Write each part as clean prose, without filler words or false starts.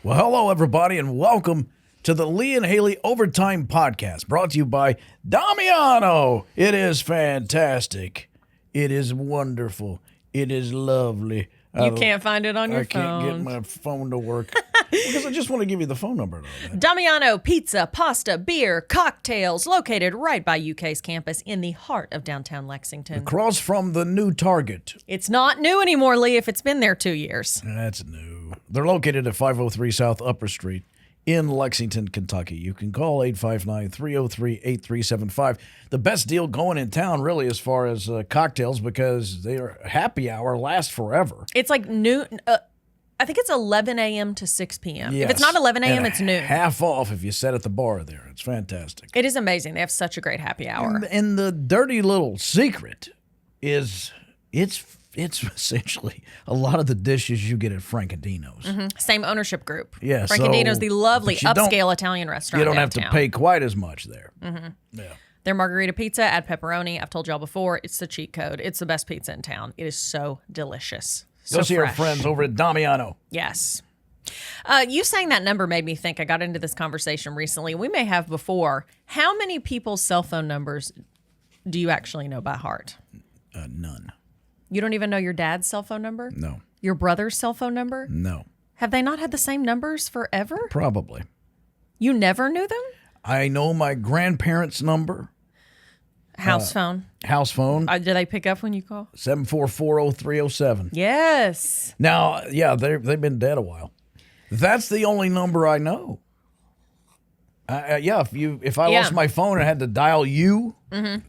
Well, hello, everybody, and welcome to the Lee and Hayley Overtime Podcast, brought to you by Damiano. It is fantastic. It is wonderful. It is lovely. You can't find it on your phone. I can't get my phone to work because I just want to give you the phone number. Damiano Pizza, Pasta, Beer, Cocktails, located right by UK's campus in the heart of downtown Lexington. Across from the new Target. It's not new anymore, Lee, if it's been there 2 years. That's new. They're located at 503 South Upper Street in Lexington, Kentucky. You can call 859-303-8375. The best deal going in town, really, as far as cocktails, because their happy hour lasts forever. It's like noon. I think it's 11 a.m. to 6 p.m. Yes. If it's not 11 a.m., it's noon. Half off if you sit at the bar there. It's fantastic. It is amazing. They have such a great happy hour. And the dirty little secret is it's essentially a lot of the dishes you get at Francadino's. Mm-hmm. Same ownership group. Yeah, Francadino's, the lovely upscale Italian restaurant. You don't downtown. have to pay quite as much there. Mm-hmm. Yeah. Their margarita pizza, add pepperoni. I've told y'all before, it's the cheat code. It's the best pizza in town. It is so delicious. Go see our friends over at Damiano. Yes. You saying that number made me think. I got into this conversation recently. We may have before. How many people's cell phone numbers do you actually know by heart? None. You don't even know your dad's cell phone number? No. Your brother's cell phone number? No. Have they not had the same numbers forever? Probably. You never knew them? I know my grandparents' number. House phone. House phone. Do they pick up when you call? 7440307. Yes. Now, yeah, they've been dead a while. That's the only number I know. If I lost my phone and had to dial you, I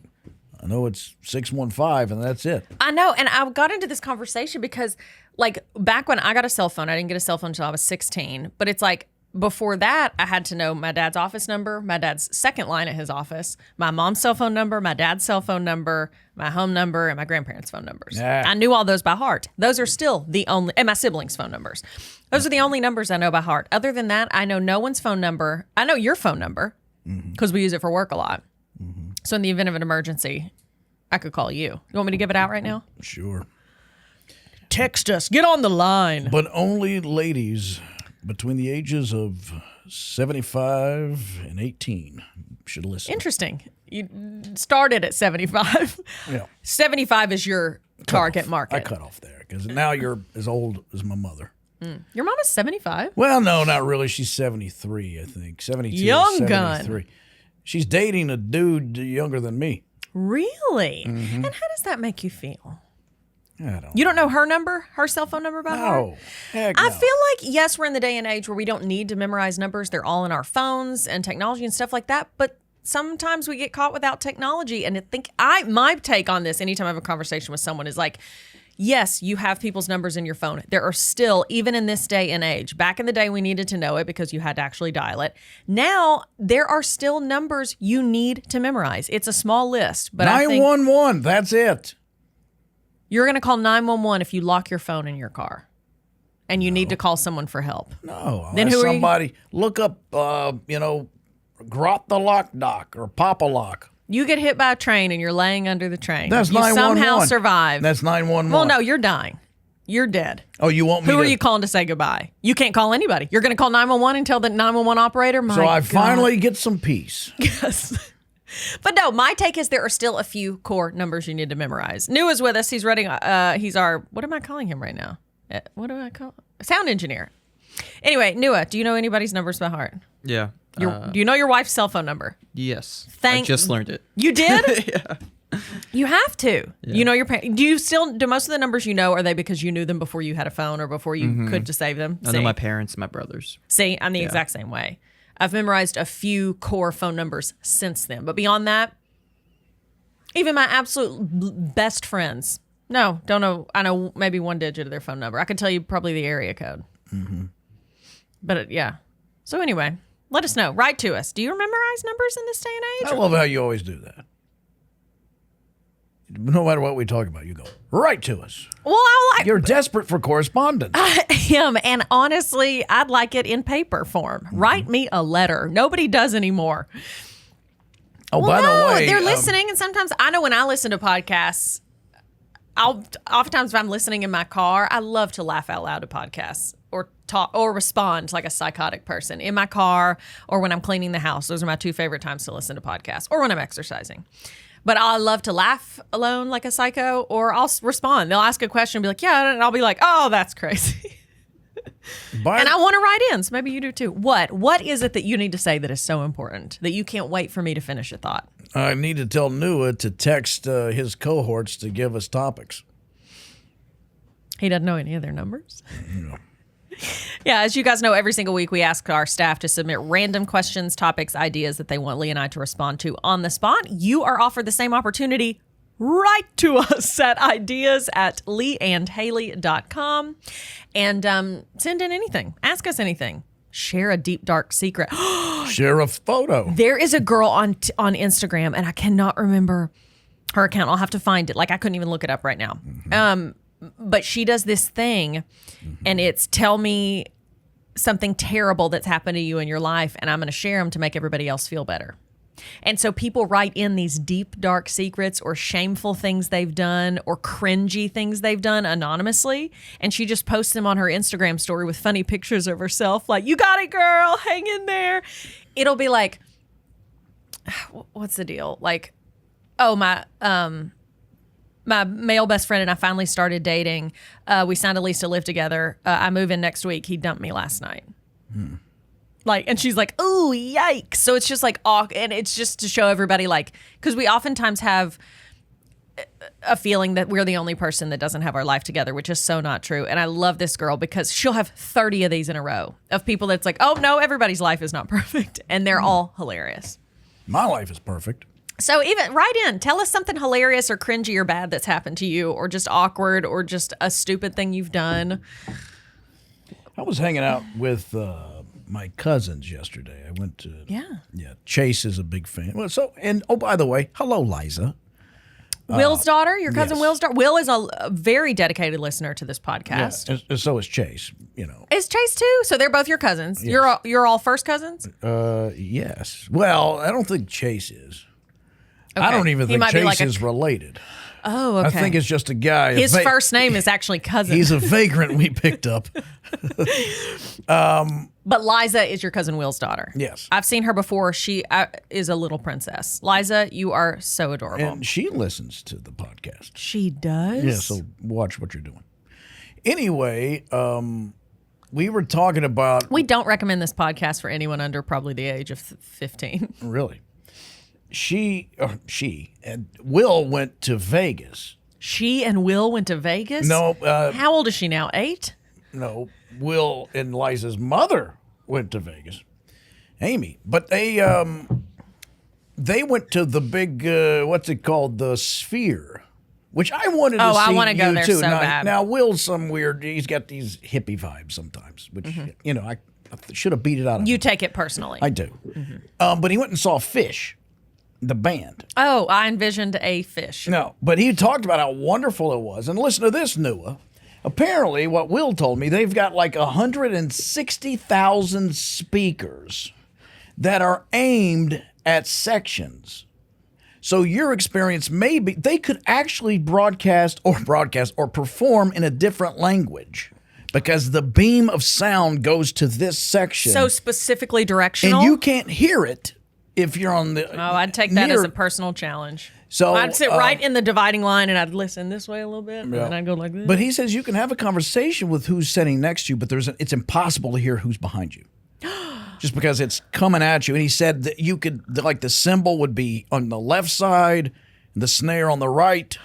know it's 615, and that's it. I know, and I got into this conversation because, like, back when I got a cell phone, I didn't get a cell phone until I was 16, but it's like, before that, I had to know my dad's office number, my dad's second line at his office, my mom's cell phone number, my dad's cell phone number, my home number, and my grandparents' phone numbers. Yeah. I knew all those by heart. Those are still the only, and my siblings' phone numbers. Those are the only numbers I know by heart. Other than that, I know no one's phone number. I know your phone number because we use it for work a lot. Mm-hmm. So in the event of an emergency, I could call you. You want me to give it out right now? Sure. Text us. Get on the line. But only ladies between the ages of 75 and 18 should listen. Interesting. You started at 75. Yeah. 75 is your target market. I cut off there because now you're as old as my mother. Your mom is 75? Well, no, not really. She's 73, I think. 72 Young or 73. gun. She's dating a dude younger than me. Really? And how does that make you feel? I You don't know her number, her cell phone number by heart? No. Heck no. I feel like, yes, we're in the day and age where we don't need to memorize numbers. They're all in our phones and technology and stuff like that. But sometimes we get caught without technology. And my take on this, anytime I have a conversation with someone, is like, yes, you have people's numbers in your phone. There are still, even in this day and age, back in the day we needed to know it because you had to actually dial it. Now, there are still numbers you need to memorize. It's a small list. But 911, that's it. You're going to call 911 if you lock your phone in your car and you need to call someone for help. No. Then who are somebody look up, Grot the Lock Doc or Papa Lock. You get hit by a train and you're laying under the train. That's you 911. somehow survive. That's 911. Well, no, you're dying. You're dead. Oh, you want me Who to? are you calling to say goodbye? You can't call anybody. You're going to call 911 and tell the 911 operator? So I finally get some peace. Yes. But no, my take is there are still a few core numbers you need to memorize. Newah's with us. He's reading. He's our, what am I calling him right now? What do I call? Sound engineer. Anyway, Newah, do you know anybody's numbers by heart? Yeah. Do you know your wife's cell phone number? Yes. I just learned it. You did? Yeah. You have to. Yeah. You know your parents. Do most of the numbers you know, are they because you knew them before you had a phone or before you could to save them? I know my parents, my brothers. See, I'm the exact same way. I've memorized a few core phone numbers since then. But beyond that, even my absolute best friends, no, don't know. I know maybe one digit of their phone number. I could tell you probably the area code. Mm-hmm. But yeah. So anyway, let us know. Write to us. Do you memorize numbers in this day and age? I love how you always do that. No matter what we talk about, you go, write to us. Well, You're desperate for correspondence. I am, and honestly, I'd like it in paper form. Write me a letter. Nobody does anymore. Oh, by the way, they're listening, and sometimes I know when I listen to podcasts, oftentimes if I'm listening in my car, I love to laugh out loud to podcasts. or talk or respond like a psychotic person in my car or when I'm cleaning the house. Those are my two favorite times to listen to podcasts, or when I'm exercising. But I love to laugh alone like a psycho, or I'll respond. They'll ask a question and be like, yeah, and I'll be like, oh, that's crazy. And I want to write in, so maybe you do too. What is it that you need to say that is so important that you can't wait for me to finish a thought? I need to tell Newah to text his cohorts to give us topics. He doesn't know any of their numbers? No. Yeah, as you guys know, every single week we ask our staff to submit random questions, topics, ideas that they want Lee and I to respond to on the spot. You are offered the same opportunity. Write to us at ideas@leeandhaley.com and send in anything. Ask us anything. Share a deep, dark secret. Share a photo. There is a girl on Instagram, and I cannot remember her account. I'll have to find it. Like, I couldn't even look it up right now. But she does this thing, and it's tell me something terrible that's happened to you in your life, and I'm going to share them to make everybody else feel better. And so people write in these deep, dark secrets or shameful things they've done or cringy things they've done anonymously. And she just posts them on her Instagram story with funny pictures of herself. Like, you got it, girl. Hang in there. It'll be like, what's the deal? Like, oh, my male best friend and I finally started dating. We signed a lease to live together. I move in next week. He dumped me last night. Like, and she's like, "Ooh, yikes!" So it's just like, and it's just to show everybody, like, because we oftentimes have a feeling that we're the only person that doesn't have our life together, which is so not true. And I love this girl because she'll have 30 of these in a row of people that's like, "Oh no, everybody's life is not perfect," and they're all hilarious. My life is perfect. So even write in, tell us something hilarious or cringy or bad that's happened to you, or just awkward, or just a stupid thing you've done. I was hanging out with my cousins yesterday. I went to Chase is a big fan. Well, by the way, hello, Liza. Will's daughter, your cousin yes. Will's daughter. Will is a very dedicated listener to this podcast. Yeah, and so is Chase. You know, is Chase too? So they're both your cousins. Yes. You're all first cousins. Yes. Well, I don't think Chase is. Okay. I don't even think Chase like is related. Oh, okay. I think it's just a guy. His first name is actually cousin. He's a vagrant we picked up. But Liza is your cousin Will's daughter. Yes. I've seen her before. She is a little princess. Liza, you are so adorable. And she listens to the podcast. She does? Yeah, so watch what you're doing. Anyway, we were talking about... We don't recommend this podcast for anyone under probably the age of 15. Really? She and Will went to Vegas. She and Will went to Vegas? No. How old is she now? 8? No. Will and Liza's mother went to Vegas. Amy. But they went to the big, what's it called? The Sphere. Which I wanted to see. I want to go there too. so bad. Now, Will's some weird, he's got these hippie vibes sometimes, which, I should have beat it out of him. You take it personally. I do. But he went and saw Fish. The band. Oh, I envisioned a fish. No, but he talked about how wonderful it was. And listen to this, Newah. Apparently, what Will told me, they've got like 160,000 speakers that are aimed at sections. So your experience may be, they could actually broadcast or perform in a different language because the beam of sound goes to this section. So specifically directional? And you can't hear it. If you're on the... Oh, I'd take that as a personal challenge. So I'd sit right in the dividing line and I'd listen this way a little bit and then I'd go like this. But he says you can have a conversation with who's sitting next to you, but it's impossible to hear who's behind you. Just because it's coming at you. And he said that you could, like the cymbal would be on the left side, the snare on the right,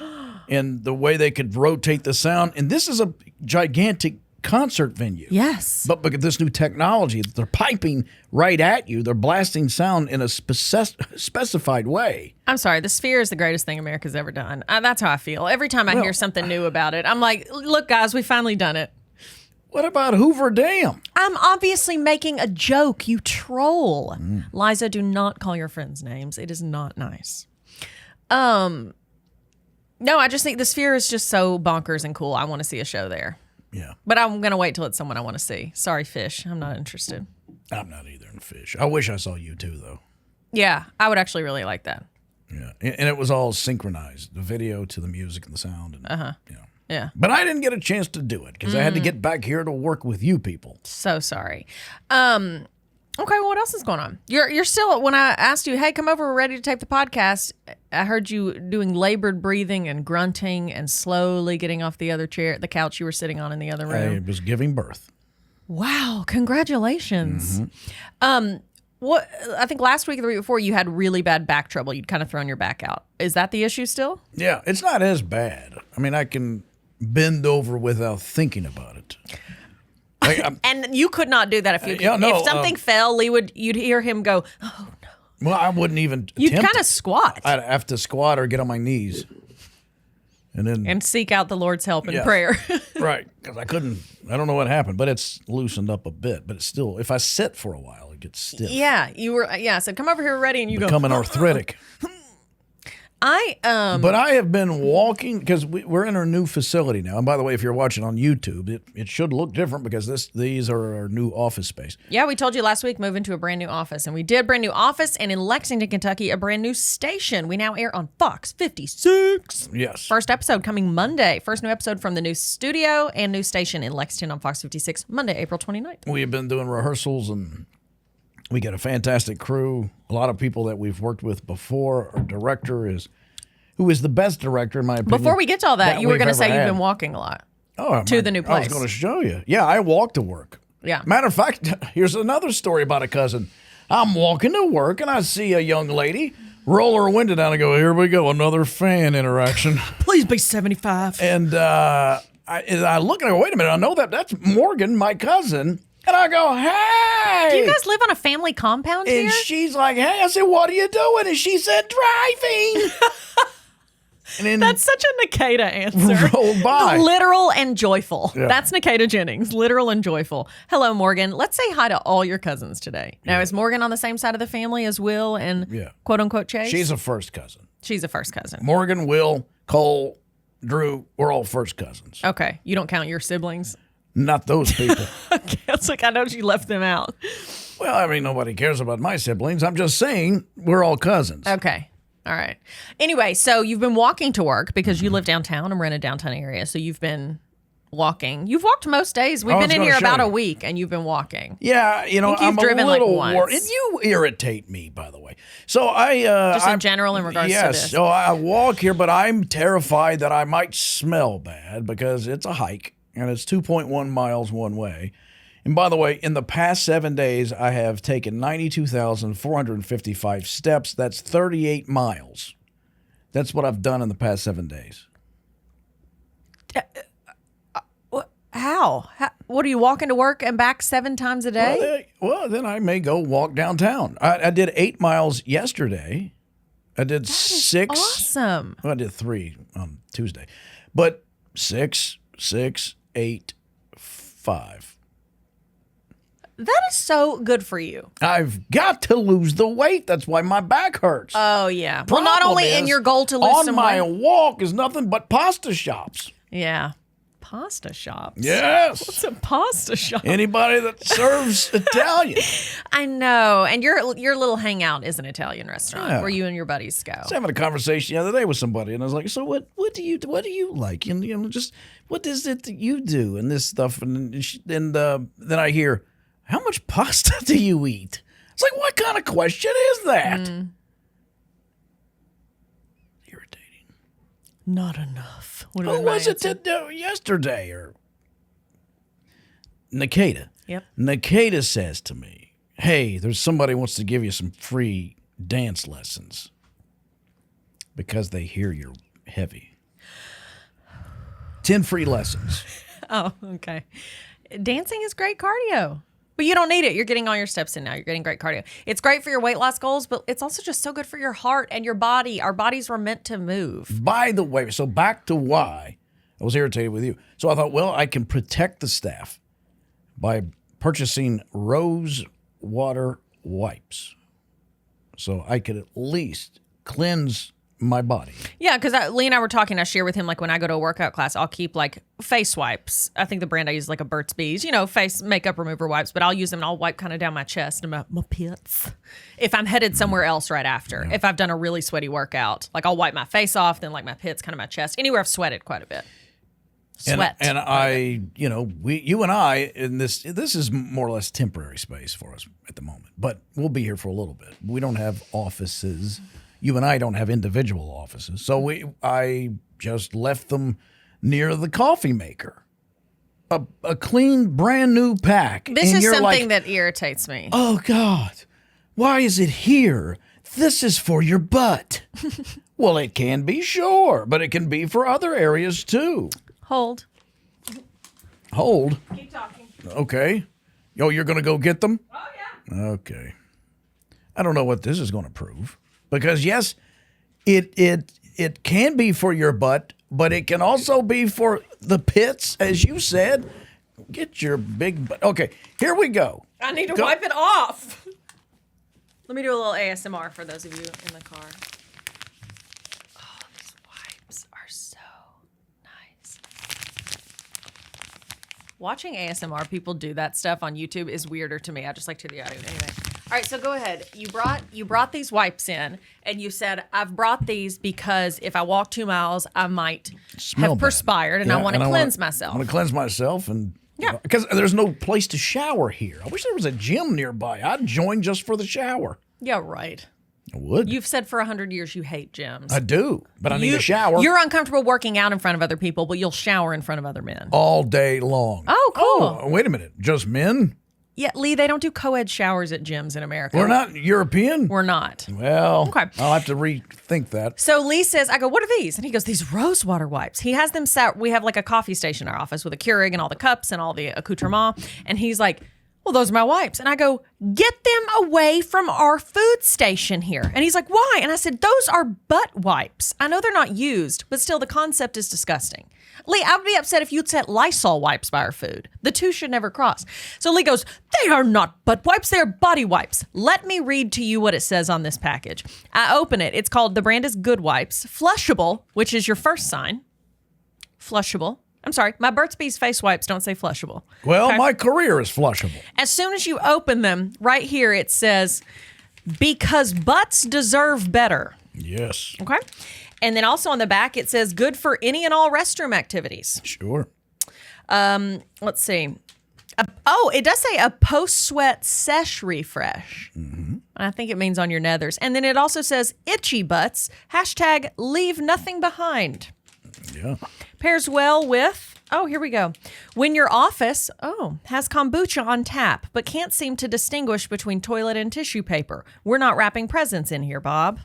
and the way they could rotate the sound. And this is a gigantic concert venue. Yes. But because this new technology, they're piping right at you. They're blasting sound in a specified way. I'm sorry. The Sphere is the greatest thing America's ever done. That's how I feel. Every time I hear something new about it, I'm like, look, guys, we finally done it. What about Hoover Dam? I'm obviously making a joke, you troll. Liza, do not call your friends names. It is not nice. No, I just think the Sphere is just so bonkers and cool. I want to see a show there. Yeah. But I'm going to wait till it's someone I want to see. Sorry, Fish. I'm not interested. I'm not either in Fish. I wish I saw you too, though. Yeah, I would actually really like that. Yeah. And it was all synchronized, the video to the music and the sound. And, Yeah. But I didn't get a chance to do it because I had to get back here to work with you people. So sorry. Okay, well, what else is going on? You're still, when I asked you, hey, come over, we're ready to tape the podcast, I heard you doing labored breathing and grunting and slowly getting off the other chair, the couch you were sitting on in the other room. I was giving birth. Wow, congratulations. What I think last week or the week before, you had really bad back trouble. You'd kind of thrown your back out. Is that the issue still? Yeah, it's not as bad. I mean, I can bend over without thinking about it. Like, And you could not do that if you if something fell, you'd hear him go, oh no. Well, I wouldn't even You'd attempt kind of it. squat. I'd have to squat or get on my knees. And seek out the Lord's help in Yeah. prayer. Right, because I don't know what happened, but it's loosened up a bit. But it's still, if I sit for a while, it gets stiff. Yeah, I said, come over here, we're ready, and you Become go. an arthritic. But I have been walking because we're in our new facility now. And by the way, if you're watching on YouTube, it should look different because these are our new office space. Yeah, we told you last week, move into a brand new office. And we did, brand new office. And in Lexington, Kentucky, a brand new station. We now air on Fox 56. Yes. First episode coming Monday. First new episode from the new studio and new station in Lexington on Fox 56, Monday, April 29th. We have been doing rehearsals and we got a fantastic crew. A lot of people that we've worked with before. Our director who is the best director, in my opinion. Before we get to all that you were going to say had. you've been walking a lot. Oh, to the new I was place. going to show you. Yeah, I walk to work. Yeah. Matter of fact, here's another story about a cousin. I'm walking to work and I see a young lady roll her window down and go, here we go, another fan interaction. Please be 75. And I look and I go, wait a minute, I know that's Morgan, my cousin. And I go, hey. Do you guys live on a family compound And here? she's like, hey. I said, what are you doing? And she said, driving. And then That's such a Nikita answer. rolled by. Literal and joyful. Yeah. That's Nikita Jennings. Literal and joyful. Hello, Morgan. Let's say hi to all your cousins today. Now, is Morgan on the same side of the family as Will and quote unquote Chase? She's a first cousin. She's a first cousin. Morgan, Will, Cole, Drew, we're all first cousins. Okay. You don't count your siblings? Not those people. Okay. It's like, I know you left them out. Well, I mean, nobody cares about my siblings. I'm just saying we're all cousins. Okay. All right. Anyway, so you've been walking to work because you live downtown and we're in a downtown area. So you've been walking. You've walked most days. We've been in here about a week and you've been walking. Yeah, you know, I think you've I'm driven a little like worried. once. You irritate me, by the way. So I Just in general in regards to this. Yes, so I walk here, but I'm terrified that I might smell bad because it's a hike and it's 2.1 miles one way. And by the way, in the past 7 days, I have taken 92,455 steps. That's 38 miles. That's what I've done in the past 7 days. How? What are you walking to work and back 7 times a day? Well, then I may go walk downtown. I did 8 miles yesterday. I did 6. Awesome. Well, I did 3 on Tuesday. But 6, 8, 5. That is so good for you. I've got to lose the weight. That's why my back hurts. Oh, yeah. Well, not only in your goal to lose some weight. On my walk is nothing but pasta shops. Yeah. Pasta shops. Yes. What's a pasta shop? Anybody that serves Italian. I know. And your little hangout is an Italian restaurant where you and your buddies go. I was having a conversation the other day with somebody, and I was like, "So what do you like? And just what is it that you do and this stuff?" And then I hear, "How much pasta do you eat?" It's like, what kind of question is that? Irritating. Not enough. Who was it yesterday? Or Nikita. Yep. Nikita says to me, "Hey, there's somebody who wants to give you some free dance lessons because they hear you're heavy. 10 free lessons." Oh, okay. Dancing is great cardio. But you don't need it. You're getting all your steps in now. You're getting great cardio. It's great for your weight loss goals, but it's also just so good for your heart and your body. Our bodies were meant to move. By the way, so back to why I was irritated with you. So I thought, well, I can protect the staff by purchasing rose water wipes. So I could at least cleanse my body. Yeah, because Lee and I were talking. I share with him, like, when I go to a workout class, I'll keep, like, face wipes. I think the brand I use is, like, a Burt's Bees, face makeup remover wipes, but I'll use them and I'll wipe kind of down my chest and my pits if I'm headed somewhere else right after. Yeah. If I've done a really sweaty workout, like, I'll wipe my face off, then, like, my pits, kind of my chest, anywhere I've sweated quite a bit. Sweat. And I, you and I, in this is more or less temporary space for us at the moment, but we'll be here for a little bit. We don't have offices. You and I don't have individual offices. So I just left them near the coffee maker. A clean, brand new pack. This and is you're something like, that irritates me. oh, God, why is it here? This is for your butt. Well, it can be, sure, but it can be for other areas, too. Hold. Hold? Keep talking. Okay. Yo, you're going to go get them? Oh, yeah. Okay. I don't know what this is going to prove. Because, yes, it can be for your butt, but it can also be for the pits, as you said. Get your big butt. Okay, here we go. I need to wipe it off. Let me do a little ASMR for those of you in the car. Oh, these wipes are so nice. Watching ASMR people do that stuff on YouTube is weirder to me. I just like to the audio. Anyway. All right, so go ahead. You brought these wipes in, and you said, I've brought these because if I walk 2 miles, I might have perspired, and I want to cleanse myself. I want to cleanse myself, and yeah, because there's no place to shower here. I wish there was a gym nearby. I'd join just for the shower. Yeah, right. I would. You've said for 100 years you hate gyms. I do, but I need a shower. You're uncomfortable working out in front of other people, but you'll shower in front of other men. All day long. Oh, cool. Oh, wait a minute. Just men? Yeah, Lee, they don't do co-ed showers at gyms in America. We're not European? We're not. Well, okay. I'll have to rethink that. So Lee says, I go, what are these? And he goes, these rose water wipes. He has them set. We have like a coffee station in our office with a Keurig and all the cups and all the accoutrements. And he's like, well, those are my wipes. And I go, get them away from our food station here. And he's like, why? And I said, those are butt wipes. I know they're not used, but still the concept is disgusting. Lee, I would be upset if you'd set Lysol wipes by our food. The two should never cross. So Lee goes, they are not butt wipes, they are body wipes. Let me read to you what it says on this package. I open it. It's called, the brand is Good Wipes. Flushable, which is your first sign. Flushable. I'm sorry, my Burt's Bees face wipes don't say flushable. Well, Okay? my career is flushable. As soon as you open them, right here it says, because butts deserve better. Yes. Okay? And then also on the back, it says, good for any and all restroom activities. Sure. Let's see. It does say a post-sweat sesh refresh. Mm-hmm. I think it means on your nethers. And then it also says itchy butts, hashtag leave nothing behind. Yeah. Pairs well with, here we go. When your office, has kombucha on tap, but can't seem to distinguish between toilet and tissue paper. We're not wrapping presents in here, Bob.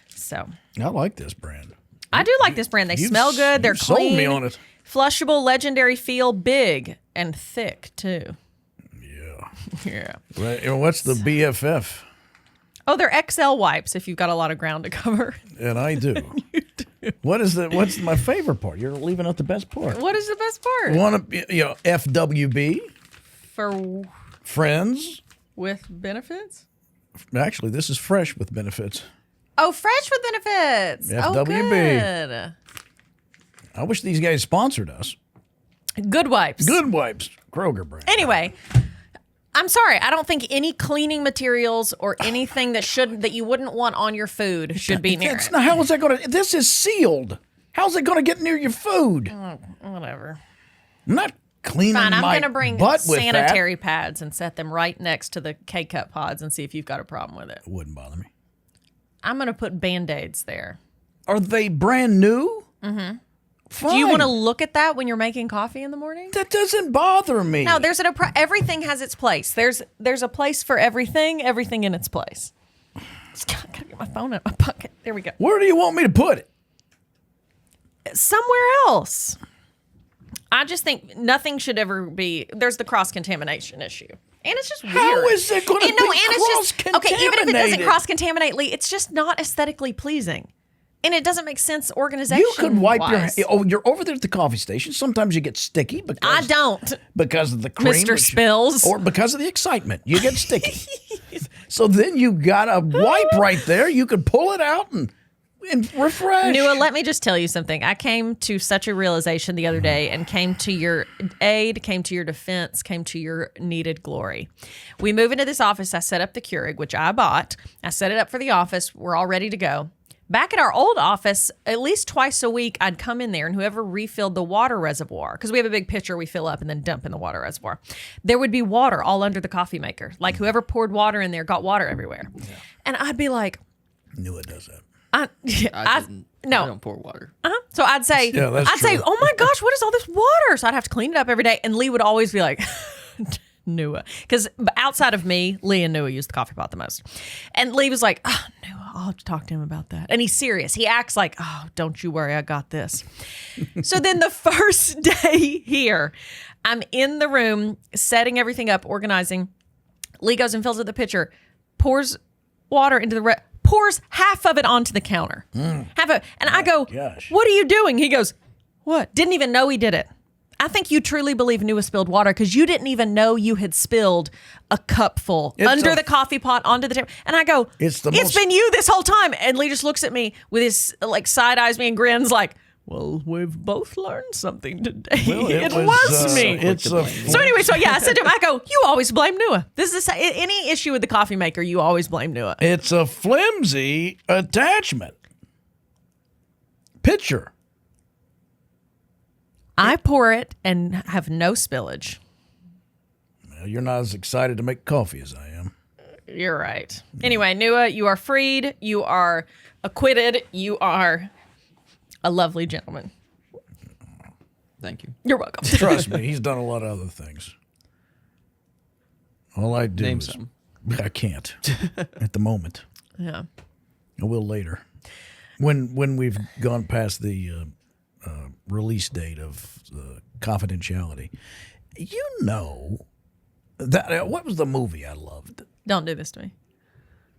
So. I like this brand. I do like this brand. They smell good. They're clean. Sold me on it. Flushable, legendary feel, big and thick too. Yeah. Yeah. Right. What's the BFF? Oh, they're XL wipes if you've got a lot of ground to cover. And I do. You do. What's my favorite part? You're leaving out the best part. What is the best part? FWB. For Friends. with benefits? Actually, this is fresh with benefits. Oh, fresh with benefits. FWB. Oh, good. I wish these guys sponsored us. Good wipes. Good Wipes, Kroger brand. Anyway, I'm sorry. I don't think any cleaning materials or anything that you wouldn't want on your food should be near it. How is that going to? This is sealed. How's it going to get near your food? Whatever. I'm not cleaning Fine, I'm my going to bring butt with sanitary pads and set them right next to the K-Cup pods and see if you've got a problem with it. It wouldn't bother me. I'm going to put Band-Aids there. Are they brand new? Mm-hmm. Fine. Do you want to look at that when you're making coffee in the morning? That doesn't bother me. No, everything has its place. There's a place for everything in its place. Gotta get my phone out of my pocket. There we go. Where do you want me to put it? Somewhere else. I just think nothing should ever be. There's the cross-contamination issue. And it's just weird. How is it going to be cross-contaminated? Okay, even if it doesn't cross-contaminate, Lee, it's just not aesthetically pleasing. And it doesn't make sense organization. You could wipe your hands. Oh, you're over there at the coffee station. Sometimes you get sticky because I don't. Because of the cream. Mr. Spills. Or because of the excitement. You get sticky. So then you got a wipe right there. You could pull it out and refresh. Newah, let me just tell you something. I came to such a realization the other day and came to your aid, came to your defense, came to your needed glory. We move into this office. I set up the Keurig, which I bought. I set it up for the office. We're all ready to go. Back at our old office, at least twice a week, I'd come in there and whoever refilled the water reservoir, because we have a big pitcher we fill up and then dump in the water reservoir, there would be water all under the coffee maker. Like whoever poured water in there got water everywhere. Yeah. And I'd be like, Newah does that. I don't pour water. So I'd say, oh my gosh, what is all this water? So I'd have to clean it up every day. And Lee would always be like, Newah. Because outside of me, Lee and Newah use the coffee pot the most. And Lee was like, oh, Newah, I'll have to talk to him about that. And he's serious. He acts like, oh, don't you worry, I got this. So then the first day here, I'm in the room, setting everything up, organizing. Lee goes and fills up the pitcher, pours water into the pours half of it onto the counter. Half of it. And I go, what are you doing? He goes, what? Didn't even know he did it. I think you truly believe Newah spilled water because you didn't even know you had spilled a cupful under the coffee pot onto the table. And I go, it's been you this whole time. And Lee just looks at me with his like side eyes me and grins like, well, we've both learned something today. Well, it was me. So anyway, I said to him, I go, you always blame Newah. This is any issue with the coffee maker, you always blame Newah. It's a flimsy attachment. Pitcher. I pour it and have no spillage. Well, you're not as excited to make coffee as I am. You're right. Anyway, Newah, you are freed. You are acquitted. You are a lovely gentleman. Thank you. You're welcome. Trust me, he's done a lot of other things. All I do Name is some. I can't at the moment. Yeah. I will later. When we've gone past the release date of confidentiality. You know that what was the movie I loved? Don't do this to me.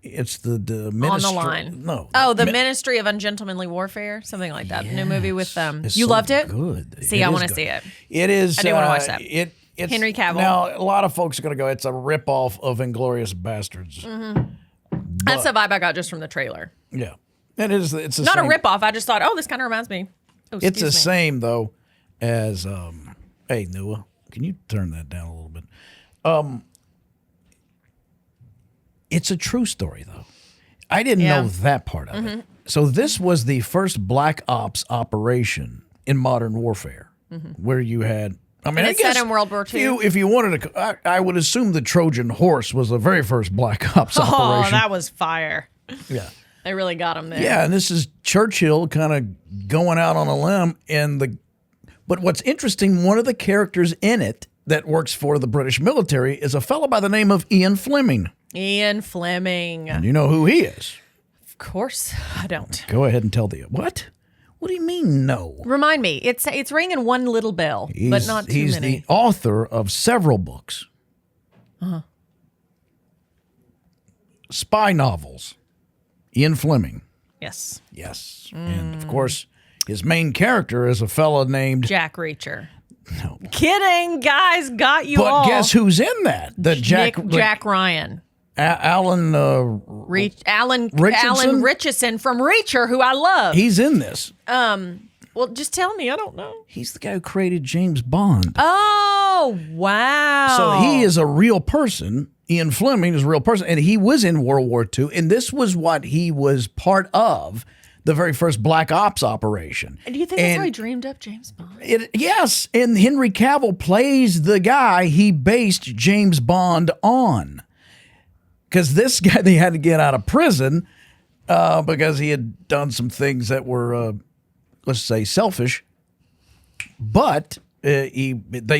It's the Ministry. On the Line. No. Oh, the Ministry of Ungentlemanly Warfare, something like that. Yes. New movie with It's you so loved it? Good. See, I want to see it. It is. I do want to watch that. It's Henry Cavill. Now, a lot of folks are going to go, it's a ripoff of Inglourious Bastards. That's the vibe I got just from the trailer. Yeah. It is. It's not a ripoff. I just thought, oh, this kind of reminds me. Oh, it's the same, though, as, hey, Newah, can you turn that down a little bit? It's a true story, though. I didn't know that part of it. So this was the first black ops operation in modern warfare, where you had. I mean, I guess set in World War II. If you wanted to, I would assume the Trojan horse was the very first black ops operation. Oh, that was fire. Yeah, they really got him there. Yeah, and this is Churchill kind of going out on a limb, but what's interesting, one of the characters in it that works for the British military is a fellow by the name of Ian Fleming. Ian Fleming. And you know who he is? Of course, I don't. Go ahead and tell the what? What do you mean, no? Remind me. It's ringing one little bell, but not too many. He's the author of several books. Spy novels. Ian Fleming. Yes. Yes. And, of course, his main character is a fellow named Jack Reacher. No. Kidding, guys, got you all. But guess who's in that? Jack Ryan. Alan Richardson from Reacher, who I love. He's in this. Well, just tell me. I don't know. He's the guy who created James Bond. Oh, wow. So he is a real person. Ian Fleming is a real person, and he was in World War II, and this was what he was part of, the very first Black Ops operation. And do you think that's how he dreamed up James Bond? Yes, and Henry Cavill plays the guy he based James Bond on. Because this guy, they had to get out of prison because he had done some things that were, let's say, selfish. But they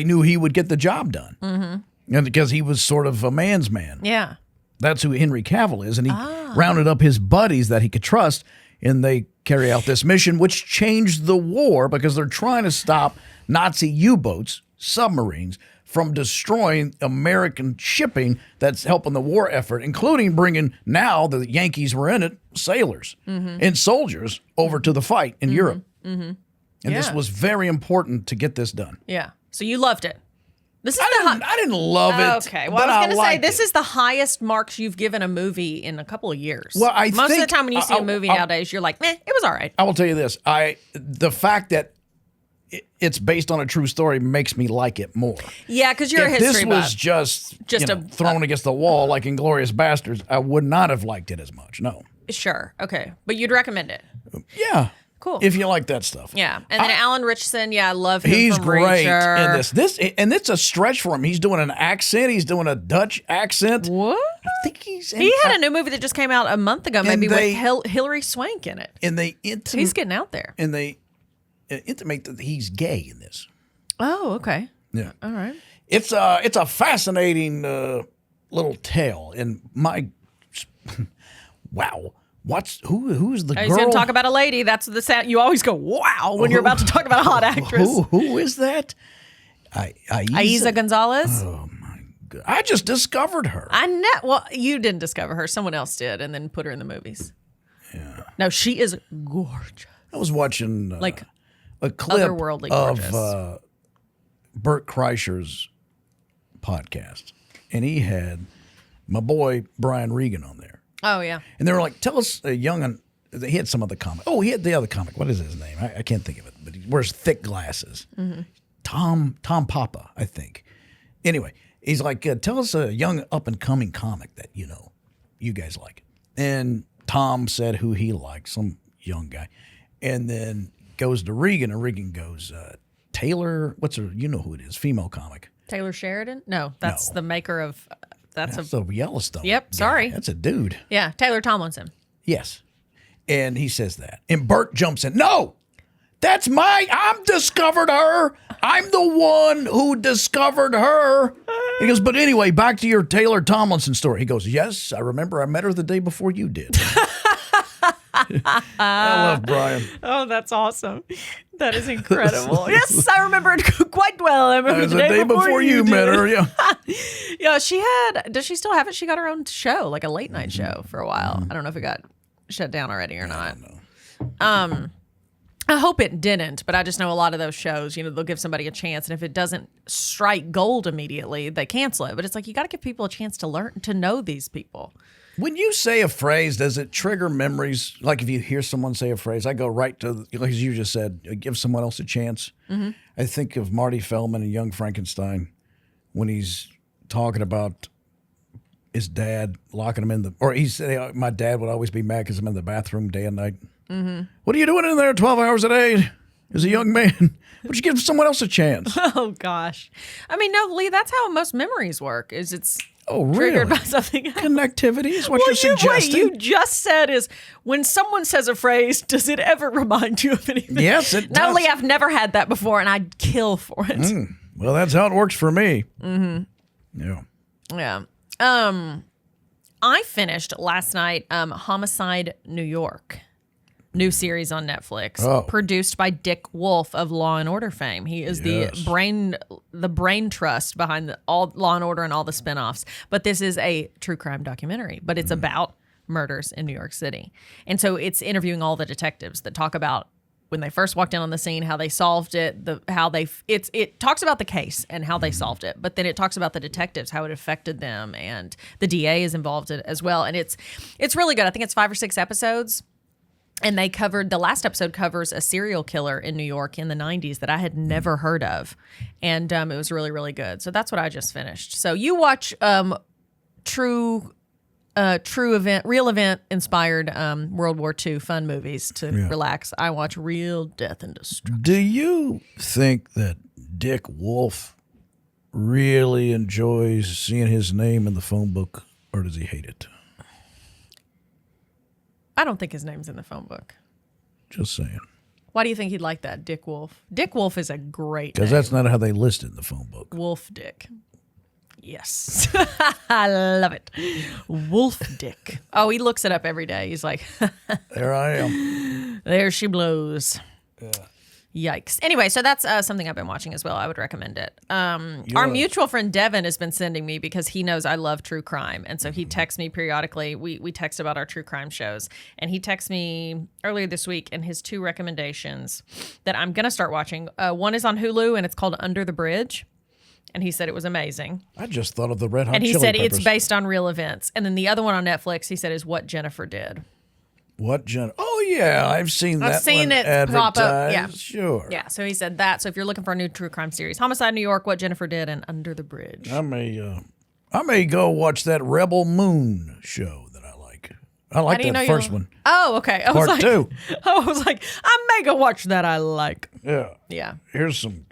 knew he would get the job done. And because he was sort of a man's man. Yeah. That's who Henry Cavill is. And he rounded up his buddies that he could trust, and they carry out this mission, which changed the war because they're trying to stop Nazi U-boats, submarines, from destroying American shipping that's helping the war effort, including bringing, now the Yankees were in it, sailors and soldiers over to the fight in Europe. And this was very important to get this done. Yeah. So you loved it. I didn't love it. Okay. Well, I was going to say, this is the highest marks you've given a movie in a couple of years. Well, Most of the time when you see a movie nowadays, you're like, meh, it was all right. I will tell you this. The fact that it's based on a true story makes me like it more. Yeah, because you're a history buff. If this was just thrown against the wall like Inglourious Bastards, I would not have liked it as much. No. Sure. Okay. But you'd recommend it. Yeah. Cool. If you like that stuff. Yeah. And then Alan Richardson, I love him. He's from great Reacher. in this. And it's a stretch for him. He's doing an accent. He's doing a Dutch accent. What? I think he's in, He had a new movie that just came out a month ago, maybe they- with Hillary Swank in it. And they He's getting out there. And they intimate that he's gay in this. Oh, okay. Yeah. All right. It's a fascinating little tale. And my wow. Who's the He's girl? going to talk about a lady. That's the sound. You always go, wow, when you're about to talk about a hot actress. Who is that? Aiza Gonzalez. Oh my god! I just discovered her. Well, you didn't discover her. Someone else did, and then put her in the movies. Yeah. No, she is gorgeous. I was watching Like a clip otherworldly gorgeous. of Bert Kreischer's podcast, and he had my boy Brian Regan on there. Oh yeah. And they were like, tell us a young, he had some other comic. Oh, he had the other comic. What is his name? I can't think of it, but he wears thick glasses. Mm-hmm. Tom Papa, I think. Anyway, he's like, tell us a young up-and-coming comic that, you guys like. And Tom said who he liked, some young guy. And then goes to Regan, and Regan goes, Taylor, what's her, you know who it is, female comic. Taylor Sheridan? No, that's the maker of, that's a Yellowstone. Yep, guy. sorry. That's a dude. Yeah, Taylor Tomlinson. Yes. And he says that. And Bert jumps in. No, I'm discovered her. I'm the one who discovered her. He goes, but anyway, back to your Taylor Tomlinson story. He goes, yes, I remember. I met her the day before you did. I love Brian. Oh, that's awesome. That is incredible. Yes, I remember it quite well. I remember It was the day before you met her. Yeah. Yeah, does she still have it? She got her own show, like a late night show for a while. I don't know if it got shut down already or not. I hope it didn't, but I just know a lot of those shows, they'll give somebody a chance, and if it doesn't strike gold immediately, they cancel it. But it's like, you got to give people a chance to learn, to know these people. When you say a phrase, does it trigger memories? Like if you hear someone say a phrase, I go right to, like you just said, give someone else a chance. Mm-hmm. I think of Marty Feldman and Young Frankenstein when he's talking about his dad locking him in or he said, my dad would always be mad because I'm in the bathroom day and night. Mm-hmm. What are you doing in there 12 hours a day as a young man? Would you give someone else a chance? Oh, gosh. I mean, no, Lee, that's how most memories work, is it's really? Triggered by something. Connectivity is what you're suggesting. What you just said is, when someone says a phrase, does it ever remind you of anything? Yes, it does. No, Lee, I've never had that before, and I'd kill for it. Well, that's how it works for me. Mm-hmm. Yeah. I finished last night Homicide New York. New series on Netflix, produced by Dick Wolf of Law and Order fame. He is the brain trust behind all Law and Order and all the spinoffs. But this is a true crime documentary, but it's about murders in New York City. And so it's interviewing all the detectives that talk about when they first walked in on the scene, how they solved it, it talks about the case and how they solved it, but then it talks about the detectives, how it affected them, and the DA is involved in it as well. And it's really good. I think it's 5 or 6 episodes. And the last episode covers a serial killer in New York in the 90s that I had never heard of. And it was really, really good. So that's what I just finished. So you watch true event, real event inspired World War II fun movies to relax. I watch real death and destruction. Do you think that Dick Wolf really enjoys seeing his name in the phone book, or does he hate it? I don't think his name's in the phone book. Just saying. Why do you think he'd like that, Dick Wolf? Dick Wolf is a great name. Because that's not how they list it in the phone book. Wolf Dick. Yes. I love it. Wolf Dick. Oh, he looks it up every day. He's like, there I am. There she blows. Yikes. Anyway, so that's something I've been watching as well. I would recommend it. Our mutual friend Devin has been sending me, because he knows I love true crime. And so he texts me periodically. We text about our true crime shows. And he texted me earlier this week, and his 2 recommendations that I'm going to start watching. One is on Hulu, and it's called Under the Bridge. And he said it was amazing. I just thought of the Red Hot And he Chili said Peppers. it's based on real events. And then the other one on Netflix, he said, is What Jennifer Did. What Jennifer? Oh, yeah. I've seen that. I've seen it pop up. Yeah. Sure. Yeah. So he said that. So if you're looking for a new true crime series, Homicide New York, What Jennifer Did, and Under the Bridge. I may go watch that Rebel Moon show that I like. I like that first one. Oh, okay. Part 2. I was like, I make a watch that I like. Yeah. Yeah. Here's some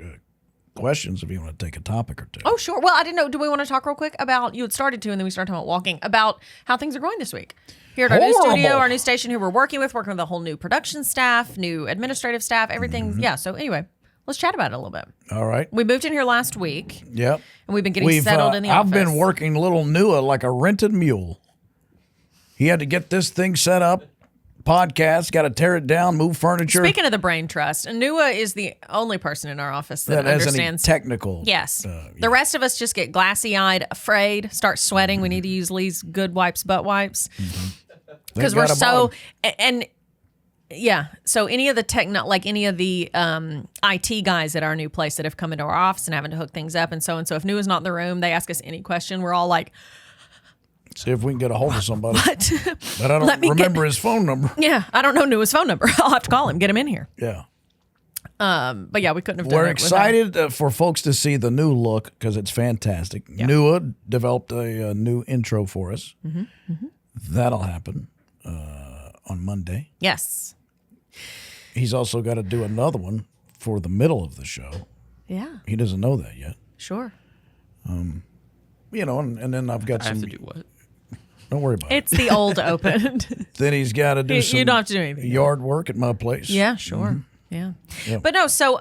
questions if you want to take a topic or two. Oh, sure. Well, I didn't know. Do we want to talk real quick about, you had started to, and then we started talking about walking, about how things are going this week? Here at our new studio, our new station, who we're working with a whole new production staff, new administrative staff, everything. Mm-hmm. Yeah. So anyway, let's chat about it a little bit. All right. We moved in here last week. Yep. And we've been getting settled in the office. I've been working little Newah like a rented mule. He had to get this thing set up. Podcast, got to tear it down, move furniture. Speaking of the brain trust, Newah is the only person in our office that understands technical. Yes. The rest of us just get glassy-eyed, afraid, start sweating. We need to use Lee's good wipes, butt wipes. Because we're so... And yeah, so any of the any of the IT guys at our new place that have come into our office and having to hook things up and so, if Newah's not in the room, they ask us any question, we're all like... See if we can get a hold of somebody. What? But I don't remember his phone number. Yeah, I don't know Newah's phone number. I'll have to call him, get him in here. Yeah. But yeah, we couldn't have done it. We're excited for folks to see the new look because it's fantastic. Yeah. Newah developed a new intro for us. Mm-hmm. Mm-hmm. That'll happen on Monday. Yes. He's also got to do another one for the middle of the show. Yeah. He doesn't know that yet. Sure. And then I've got I have to do what? Don't worry about it. It's the old open. Then he's got to do some you don't have to do anything. Yard work at my place. Yeah, sure. Mm-hmm. Yeah. Yep. But no, so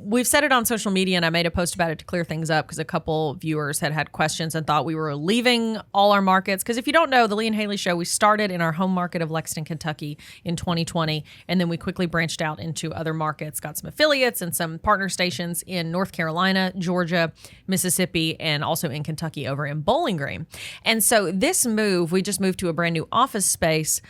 we've said it on social media, and I made a post about it to clear things up because a couple viewers had questions and thought we were leaving all our markets. Because if you don't know, the Lee and Hayley Show, we started in our home market of Lexington, Kentucky in 2020, and then we quickly branched out into other markets, got some affiliates and some partner stations in North Carolina, Georgia, Mississippi, and also in Kentucky over in Bowling Green. And so this move, we just moved to a brand new office space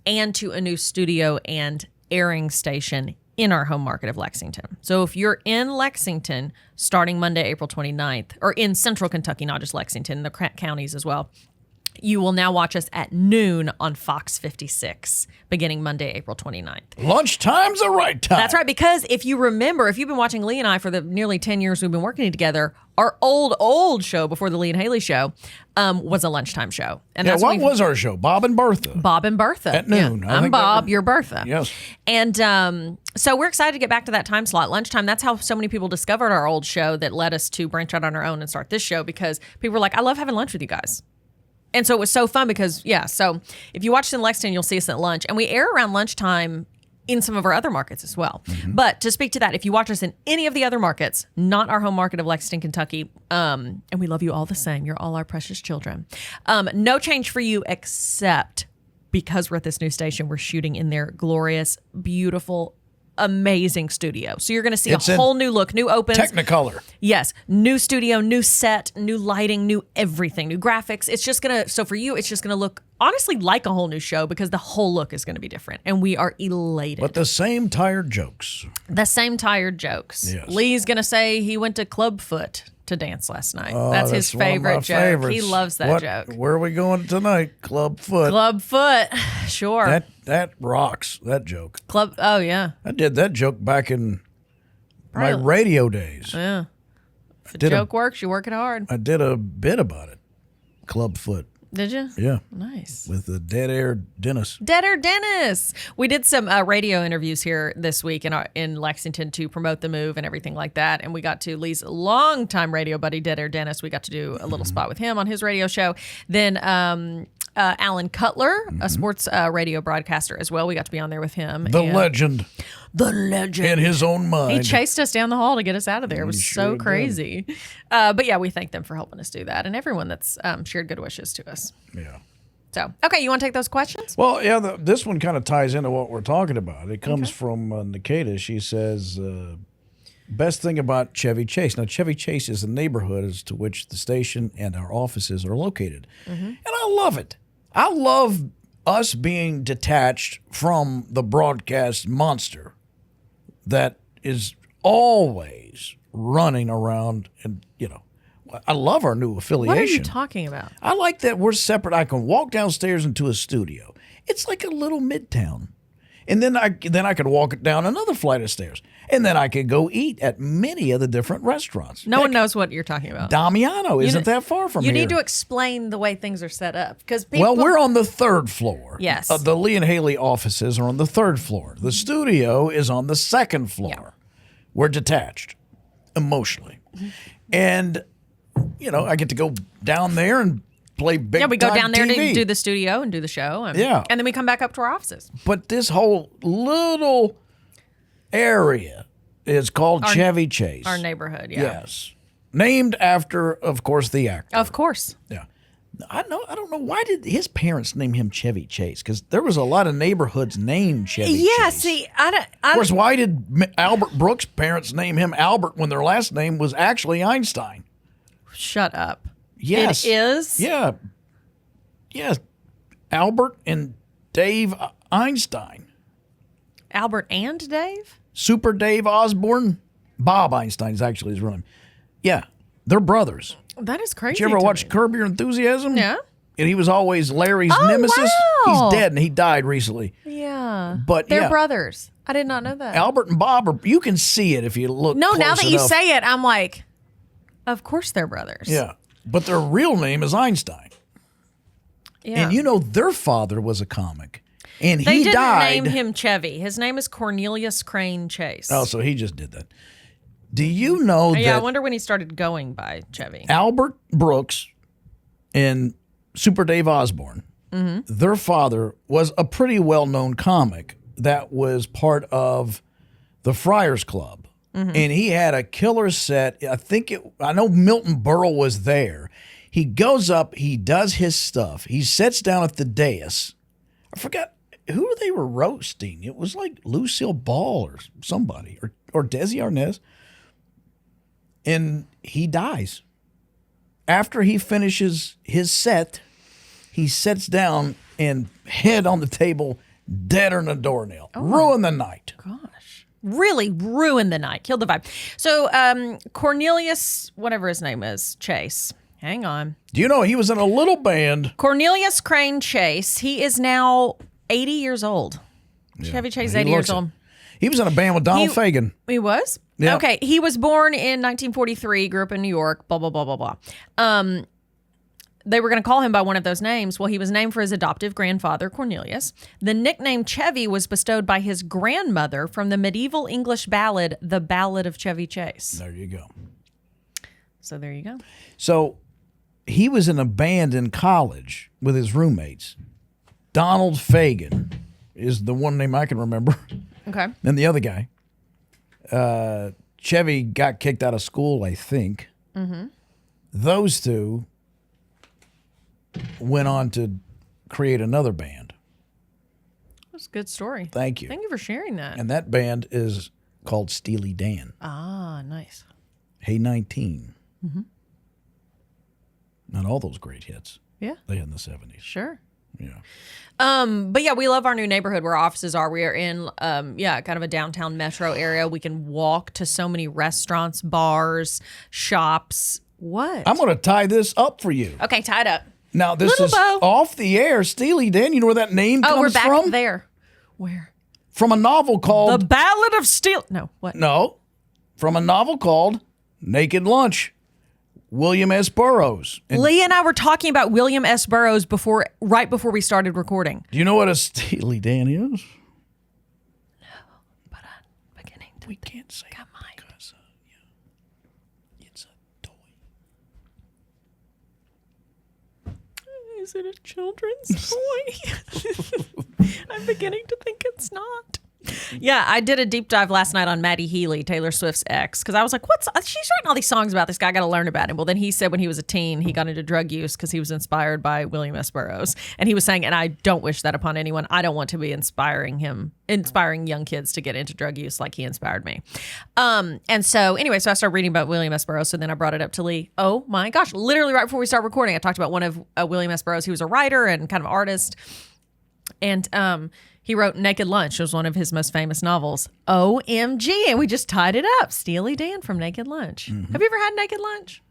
and to a new studio and airing station in our home market of Lexington. So if you're in Lexington starting Monday, April 29th, or in central Kentucky, not just Lexington, the counties as well, you will now watch us at noon on Fox 56, beginning Monday, April 29th. Lunchtime's the right time. That's right, because if you remember, if you've been watching Lee and I for the nearly 10 years we've been working together, our old show before the Lee and Haley Show was a lunchtime show. And what was our show? Bob and Bertha. Bob and Bertha. At noon. Yeah. I'm Bob, you're Bertha. Yes. And so we're excited to get back to that time slot, lunchtime. That's how so many people discovered our old show that led us to branch out on our own and start this show, because people were like, I love having lunch with you guys. And so it was so fun because, so if you watch us in Lexington, you'll see us at lunch. And we air around lunchtime in some of our other markets as well. Mm-hmm. But to speak to that, if you watch us in any of the other markets, not our home market of Lexington, Kentucky, and we love you all the same. You're all our precious children. No change for you except because we're at this new station, we're shooting in their glorious, beautiful, amazing studio. So you're going to see a whole new look, new opens. Technicolor. Yes. New studio, new set, new lighting, new everything, new graphics. It's just going to, so for you, it's just going to look honestly like a whole new show because the whole look is going to be different. And we are elated. But the same tired jokes. The same tired jokes. Yes. Lee's going to say he went to Clubfoot to dance last night. That's his favorite joke. Favorites. He loves that joke. Where are we going tonight? Clubfoot. Clubfoot. Sure. That rocks, that joke. Oh, yeah. I did that joke back in my radio days. Yeah. If a joke works, you work it hard. I did a bit about it. Clubfoot. Did you? Yeah. Nice. With the Dead Air Dennis. Dead Air Dennis. We did some radio interviews here this week in Lexington to promote the move and everything like that. And we got to Lee's longtime radio buddy, Dead Air Dennis. We got to do a little spot with him on his radio show. Then Alan Cutler, a sports radio broadcaster as well. We got to be on there with him. The legend. In his own mind. He chased us down the hall to get us out of there. It was so crazy. But yeah, we thank them for helping us do that, and everyone that's shared good wishes to us. Yeah. So, okay, you want to take those questions? Well, yeah, this one kind of ties into what we're talking about. It comes from Nikita. She says, best thing about Chevy Chase. Now, Chevy Chase is the neighborhood as to which the station and our offices are located. Mm-hmm. And I love it. I love us being detached from the broadcast monster that is always running around. And, I love our new affiliation. What are you talking about? I like that we're separate. I can walk downstairs into a studio. It's like a little midtown. And then I could walk down another flight of stairs. And then I could go eat at many of the different restaurants. No one knows what you're talking about. Damiano isn't that far from here. You need to explain the way things are set up. Well, we're on the third floor. Yes. The Lee and Hayley offices are on the third floor. The studio is on the second floor. Yeah. We're detached emotionally. And, I get to go down there and play big Yeah, we go down there TV. to do the studio and do the show. And then we come back up to our offices. But this whole little area is called Chevy Chase. Our neighborhood, yeah. Yes. Named after, of course, the actor. Of course. Yeah. I don't know. Why did his parents name him Chevy Chase? Because there was a lot of neighborhoods named Chevy Chase. Yeah, see, Of course, why did Albert Brooks' parents name him Albert when their last name was actually Einstein? Shut up. Yes. It is? Yeah. Yes. Albert and Dave Einstein. Albert and Dave? Super Dave Osborne. Bob Einstein is actually his real name. Yeah. They're brothers. That is crazy. Did you ever watch Curb Your Enthusiasm? Yeah. And he was always Larry's nemesis. Wow. He's dead and he died recently. Yeah. But they're brothers. I did not know that. Albert and Bob are, you can see it if you look No, close now that you enough. say it, I'm like, of course they're brothers. Yeah. But their real name is Einstein. Yeah. And their father was a comic. And They he didn't died. name him Chevy. His name is Cornelius Crane Chase. Oh, so he just did that. Do you know Yeah, I that wonder when he started going by Chevy. Albert Brooks and Super Dave Osborne, their father was a pretty well-known comic that was part of the Friars Club. And he had a killer set. I know Milton Berle was there. He goes up, he does his stuff. He sits down at the dais. I forgot who they were roasting. It was like Lucille Ball or somebody, or Desi Arnaz. And he dies. After he finishes his set, he sits down and head on the table, deader than a doornail. Ruin the night. Gosh. Really ruined the night. Killed the vibe. So Cornelius, whatever his name is, Chase. Hang on. Do you know he was in a little band? Cornelius Crane Chase. He is now 80 years old. Chevy Chase is 80 years old. He was in a band with Donald Fagen. He was? Yeah. Okay. He was born in 1943, grew up in New York, blah, blah, blah, blah, blah. They were going to call him by one of those names. Well, he was named for his adoptive grandfather, Cornelius. The nickname Chevy was bestowed by his grandmother from the medieval English ballad, The Ballad of Chevy Chase. There you go. So there you go. So he was in a band in college with his roommates. Donald Fagen is the one name I can remember. Okay. And the other guy. Chevy got kicked out of school, I think. Mm-hmm. Those two went on to create another band. That's a good story. Thank you. Thank you for sharing that. And that band is called Steely Dan. Ah, nice. Hey 19. Mm-hmm. Not all those great hits Yeah, they had in the 70s. sure. Yeah. But yeah, we love our new neighborhood where our offices are. We are in, kind of a downtown metro area. We can walk to so many restaurants, bars, shops. What? I'm going to tie this up for you. Okay, tied up. Now, this Little is bow. off the air. Steely Dan, you know where that name comes Oh, we're back from? there. Where? From a novel called... The Ballad of Steel. No, what? No. From a novel called Naked Lunch. William S. Burroughs. And Lee and I were talking about William S. Burroughs right before we started recording. do you know what a Steely Dan is? But I'm beginning to We can't say Come on. because it's a toy. Is it a children's toy? I'm beginning to think it's not. Yeah, I did a deep dive last night on Maddie Healy, Taylor Swift's ex, because I was like, she's writing all these songs about this guy. I got to learn about him. Well, then he said when he was a teen, he got into drug use because he was inspired by William S. Burroughs. And he was saying, and I don't wish that upon anyone. I don't want to be inspiring young kids to get into drug use like he inspired me. And so anyway, so I started reading about William S. Burroughs. So then I brought it up to Lee. Oh my gosh, literally right before we started recording, I talked about one of William S. Burroughs. He was a writer and kind of artist. And he wrote Naked Lunch. It was one of his most famous novels. OMG. And we just tied it up. Steely Dan from Naked Lunch. Mm-hmm. Have you ever had naked lunch?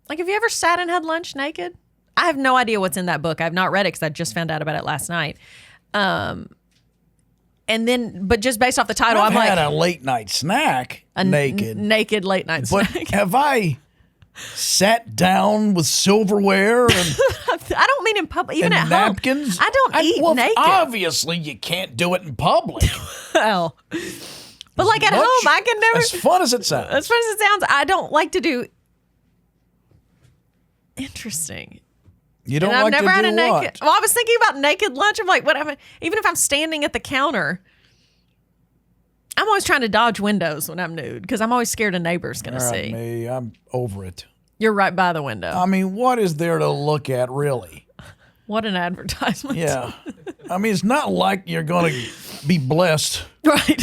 Like, have you ever sat and had lunch naked? I have no idea what's in that book. I've not read it because I just found out about it last night. And then, but just based off the title, I've I'm had like a late night snack naked. Naked late night But snack. have I sat down with silverware and, I don't mean in public, even and at napkins? home. I don't eat well, naked. Obviously, you can't do it in public. Well, but like at home, I can never. As fun as it sounds. As fun as it sounds, I don't like to do. Interesting. You don't And I've like never to had do a naked. what? Well, I was thinking about naked lunch. I'm like, whatever. Even if I'm standing at the counter, I'm always trying to dodge windows when I'm nude because I'm always scared a neighbor's going to All see. right, me, I'm over it. You're right by the window. I mean, what is there to look at, really? What an advertisement. Yeah. I mean, it's not like you're going to be blessed. Right.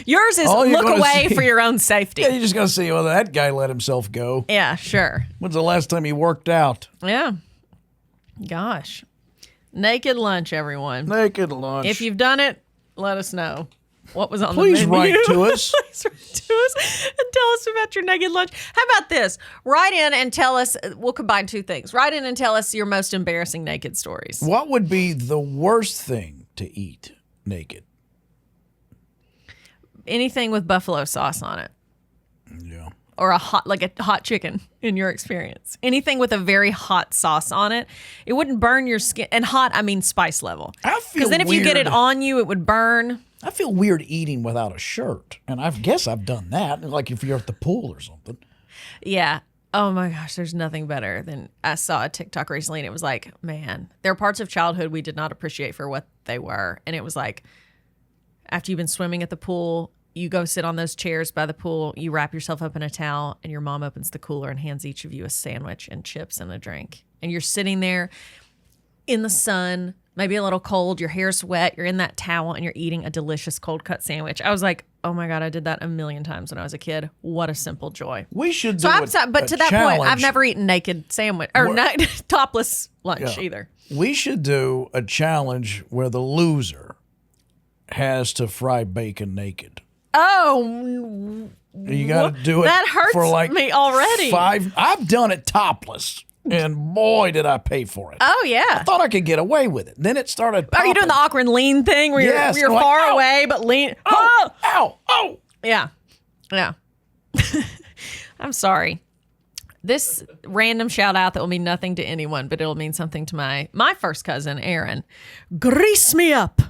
Yours is All you're look gonna away see- for your own safety. Yeah, you're just going to see, well, that guy let himself go. Yeah, sure. When's the last time he worked out? Yeah. Gosh. Naked lunch, everyone. Naked lunch. If you've done it, let us know. What was on Please the menu? write to us. Please write to us and tell us about your naked lunch. How about this? Write in and tell us. We'll combine two things. Write in and tell us your most embarrassing naked stories. What would be the worst thing to eat naked? Anything with buffalo sauce on it, Yeah. or a hot chicken. In your experience, anything with a very hot sauce on it, it wouldn't burn your skin. And hot, I mean spice level. I feel Because then if you get it weird. on you, it would burn. I feel weird eating without a shirt. And I guess I've done that. Like if you're at the pool or something. Yeah. Oh my gosh, there's nothing better than I saw a TikTok recently and it was like, man, there are parts of childhood we did not appreciate for what they were. And it was like, after you've been swimming at the pool, you go sit on those chairs by the pool, you wrap yourself up in a towel, and your mom opens the cooler and hands each of you a sandwich and chips and a drink. And you're sitting there in the sun, maybe a little cold, your hair's wet, you're in that towel, and you're eating a delicious cold cut sandwich. I was like, oh my God, I did that a million times when I was a kid. What a simple joy. We should do So I'm a, sorry, but a to that point, I've challenge. never eaten naked sandwich or topless lunch Yeah. either. We should do a challenge where the loser has to fry bacon naked. Oh, You got to do it. that hurts for like me already. 5. I've done it topless, and boy, did I pay for it. Oh yeah. I thought I could get away with it. Then it started. Are you doing the awkward lean thing where Yes, you're like, far ow. away but lean? Oh, ow, oh. Yeah. Yeah. I'm sorry. This random shout out that will mean nothing to anyone, but it'll mean something to my first cousin, Aaron. Grease me up.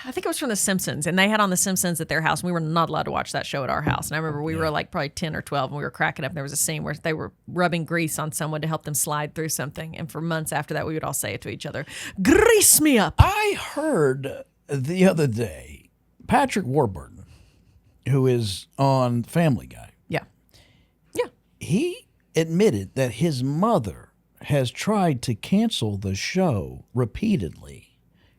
I think it was from The Simpsons, and they had on The Simpsons at their house, and we were not allowed to watch that show at our house. And I remember we were like probably 10 or 12, and we were cracking up, and there was a scene where they were rubbing grease on someone to help them slide through something. And for months after that, we would all say it to each other, grease me up. I heard the other day Patrick Warburton, who is on Family Guy, Yeah. Yeah. he admitted that his mother has tried to cancel the show repeatedly.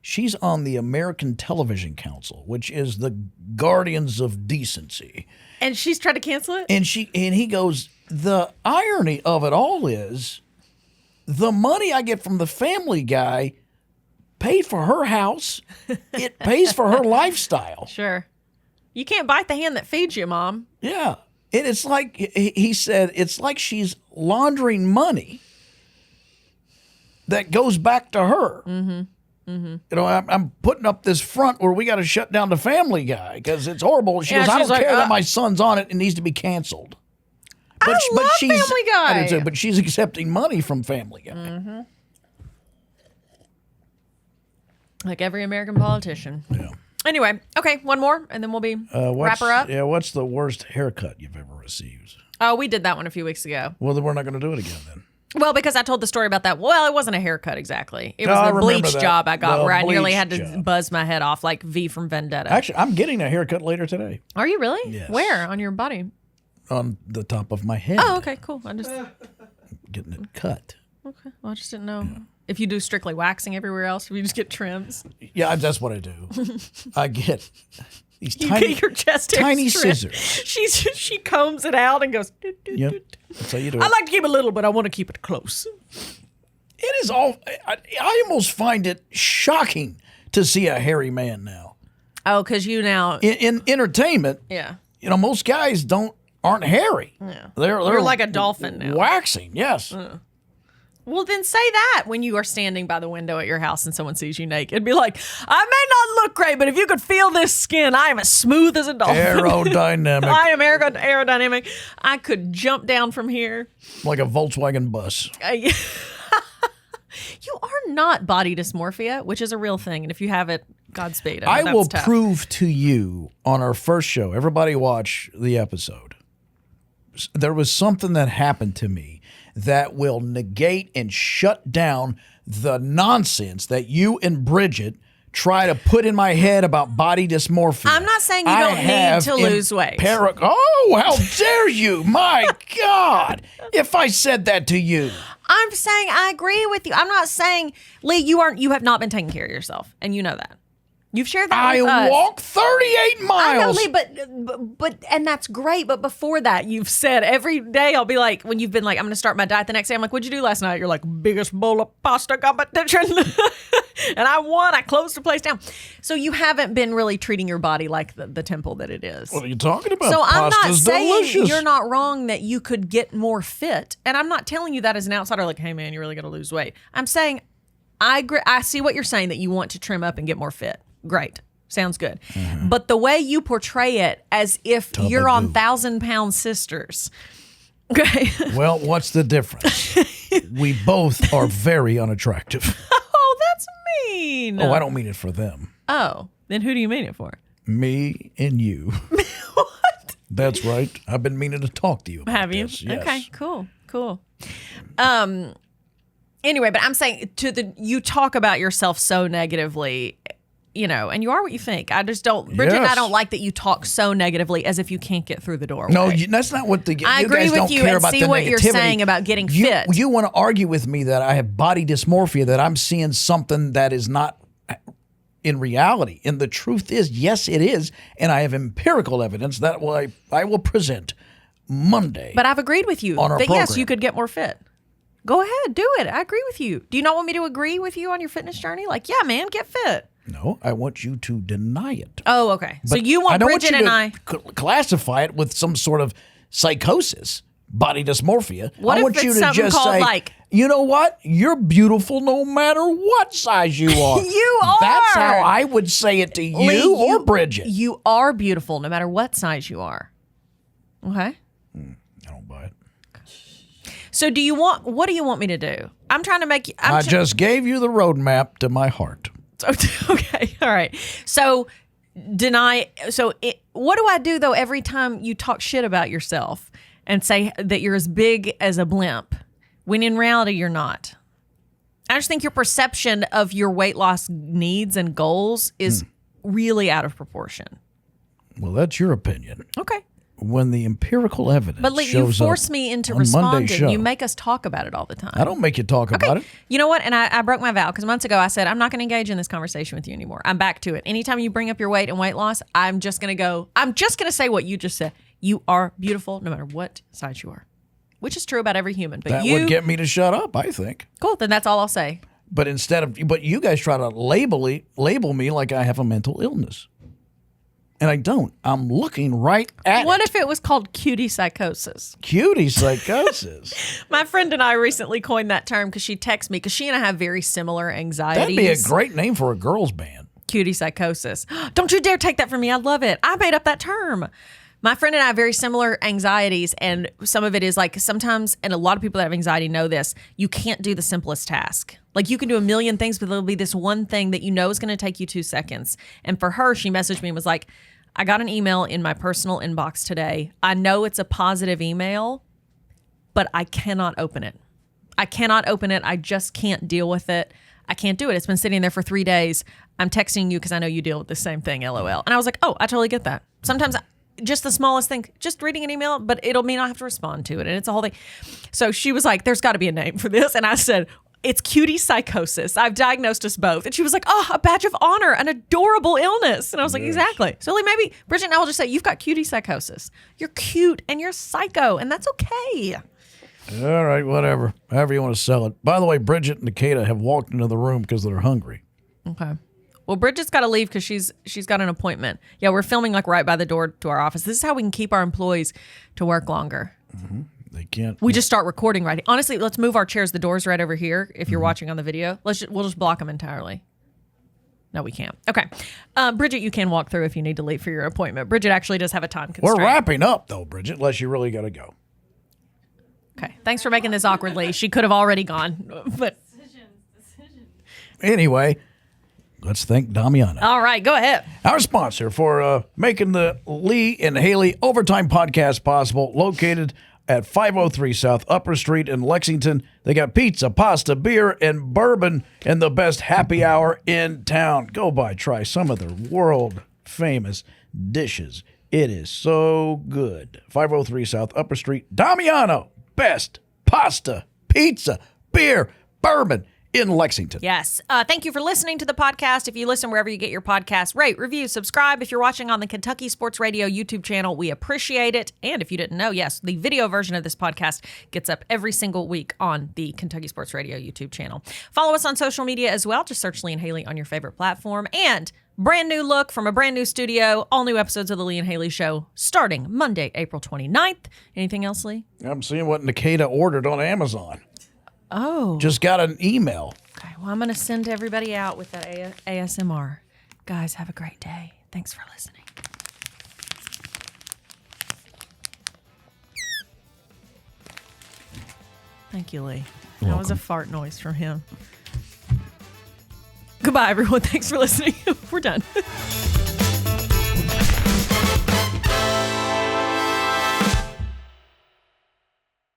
She's on the American Television Council, which is the guardians of decency. And she's tried to cancel it? And he goes, the irony of it all is the money I get from the Family Guy paid for her house. It pays for her lifestyle. Sure. You can't bite the hand that feeds you, Mom. Yeah. And it's like, he said, it's like she's laundering money that goes back to her. Mm-hmm. Mm-hmm. You know, I'm putting up this front where we got to shut down the Family Guy because it's horrible. She Yeah, goes, I she's don't like, care that my son's on it. It needs to be canceled. I love Family Guy. I do too, but she's accepting money from Family Guy. Mm-hmm. Like every American politician. Yeah. Anyway, okay, one more, and then we'll be wrap her up. Yeah, what's the worst haircut you've ever received? Oh, we did that one a few weeks ago. Well, then we're not going to do it again then. Well, because I told the story about that. Well, it wasn't a haircut exactly. It was I the remember bleach that. job I got The where I nearly bleach had to job. buzz my head off like V from Vendetta. Actually, I'm getting a haircut later today Are you really? Yes. Where? On your body? on the top of my head. Oh, okay, cool. I just Getting it cut. okay. Well, I just didn't know if you do strictly waxing everywhere else, if you just get trims. Yeah, that's what I do. I get these You tiny, get your chest hairs tiny trimmed. scissors. She combs it out and goes. Doot, doot, Yep, doot. that's how you do it. I like to keep it little, but I want to keep it close. It is all. I almost find it shocking to see a hairy man now. Oh, because you now, In entertainment, yeah. you know, most guys aren't hairy. Yeah. They're You're like a dolphin now. Waxing, yes. Well, Well, then say that when you are standing by the window at your house and someone sees you naked. Be like, I may not look great, but if you could feel this skin, I am as smooth as a dolphin. Aerodynamic. I am aerodynamic. I could jump down from here. Like a Volkswagen bus. You are not body dysmorphia, which is a real thing. And if you have it, Godspeed. I will prove to you on our first show, everybody watch the episode. There was something that happened to me that will negate and shut down the nonsense that you and Bridget try to put in my head about body dysmorphia. I'm not saying you don't need to lose weight. Oh, how dare you? My God. If I said that to you. I'm saying I agree with you. I'm not saying, Lee, you have not been taking care of yourself, and you know that. You've shared that with us. I walk 38 miles. I know, Lee, but and that's great. But before that, you've said every day I'll be like, when you've been like, I'm going to start my diet the next day. I'm like, what'd you do last night? You're like, biggest bowl of pasta competition. And I won. I closed the place down. So you haven't been really treating your body like the temple that it is. What are you talking about? So I'm not Pasta's saying delicious. you're not wrong that you could get more fit. And I'm not telling you that as an outsider, like, hey, man, you're really going to lose weight. I'm saying I agree. I see what you're saying, that you want to trim up and get more fit. Great. Sounds good. Mm-hmm. But the way you portray it as if you're on 1,000-pound sisters. Okay. Well, what's the difference? We both are very unattractive. Oh, that's mean. Oh, I don't mean it for them. Oh, then who do you mean it for? Me and you. What? That's right. I've been meaning to talk to you about Have you? this. Yes. Okay, cool. Anyway, but I'm saying you talk about yourself so negatively, you know, and you are what you think. I just don't, Bridget and I don't like that you talk so negatively as if you can't get through the doorway. No, that's not what I you agree guys with don't you care and about see the what you're negativity. saying about getting fit. You want to argue with me that I have body dysmorphia, that I'm seeing something that is not in reality. And the truth is, yes, it is. And I have empirical evidence that I will present Monday. But I've agreed with you on our that program. yes, you could get more fit. Go ahead, do it. I agree with you. Do you not want me to agree with you on your fitness journey? Like, yeah, man, get fit. No, I want you to deny it. Oh, okay. So But you want I don't Bridget want you and to classify it with some sort of psychosis, body dysmorphia. What I if want it's you to something just called, say, like- you know what? You're beautiful no matter what size you are. You are. That's how I would say it to you or Bridget. You are beautiful no matter what size you are. Okay? I don't buy it. So what do you want me to do? I'm trying to make you. I just gave you the roadmap to my heart. Okay. All right. So what do I do though every time you talk shit about yourself and say that you're as big as a blimp when in reality you're not? I just think your perception of your weight loss needs and goals is really out of proportion. Well, that's your opinion. Okay. When the empirical evidence But you shows force up me into on Monday's responding. show, You make us talk about it all the time. I don't make you talk about it. You know what? And I broke my vow because months ago I said, I'm not going to engage in this conversation with you anymore. I'm back to it. Anytime you bring up your weight and weight loss, I'm just going to say what you just said. You are beautiful no matter what size you are, which is true about every human. But That would get me to shut up, I think. Cool. Then that's all I'll say. But but you guys try to label me like I have a mental illness. And I don't. I'm looking right at What it. if it was called cutie psychosis? Cutie psychosis. My friend and I recently coined that term because she texts me because she and I have very similar anxieties. That'd be a great name for a girls band. Cutie psychosis. Don't you dare take that from me. I love it. I made up that term. My friend and I have very similar anxieties, and some of it is like sometimes, and a lot of people that have anxiety know this, you can't do the simplest task. Like you can do a million things, but there'll be this one thing that you know is going to take you 2 seconds. And for her, she messaged me and was like, I got an email in my personal inbox today. I know it's a positive email, but I cannot open it. I cannot open it. I just can't deal with it. I can't do it. It's been sitting there for 3 days. I'm texting you because I know you deal with the same thing, LOL. And I was like, oh, I totally get that. Sometimes just the smallest thing, just reading an email, but it'll mean I have to respond to it. And it's a whole thing. So she was like, there's got to be a name for this. And I said, it's cutie psychosis. I've diagnosed us both. And she was like, oh, a badge of honor, an adorable illness. And I was like, exactly. So like maybe Bridget and I will just say, you've got cutie psychosis. You're cute and you're psycho, and that's okay. All right, whatever. However you want to sell it. By the way, Bridget and Nikita have walked into the room because they're hungry. Okay. Well, Bridget's got to leave because she's got an appointment. Yeah, we're filming like right by the door to our office. This is how we can keep our employees to work longer. Mm-hmm. They can't. We just start recording right. Honestly, let's move our chairs. The door's right over here. If you're watching on the video, we'll just block them entirely. No, we can't. Okay. Bridget, you can walk through if you need to leave for your appointment. Bridget actually does have a time constraint. We're wrapping up, though, Bridget, unless you really got to go. Okay. Thanks for making this awkwardly. She could have already gone. But anyway, let's thank Damiano. All right, go ahead. Our sponsor for making the Lee and Hayley Overtime podcast possible, located at 503 South Upper Street in Lexington. They got pizza, pasta, beer, and bourbon, and the best happy hour in town. Go by, try some of their world-famous dishes. It is so good. 503 South Upper Street. Damiano, best pasta, pizza, beer, bourbon in Lexington. Yes. Thank you for listening to the podcast. If you listen wherever you get your podcasts, rate, review, subscribe. If you're watching on the Kentucky Sports Radio YouTube channel, we appreciate it. And if you didn't know, yes, the video version of this podcast gets up every single week on the Kentucky Sports Radio YouTube channel. Follow us on social media as well. Just search Lee and Hayley on your favorite platform. And brand new look from a brand new studio. All new episodes of the Lee and Hayley Show starting Monday, April 29th. Anything else, Lee? I'm seeing what Nikita ordered on Amazon. Oh. Just got an email. Okay, well, I'm going to send everybody out with that ASMR. Guys, have a great day. Thanks for listening. Thank you, Lee. That was a fart noise from him. Goodbye, everyone. Thanks for listening. We're done.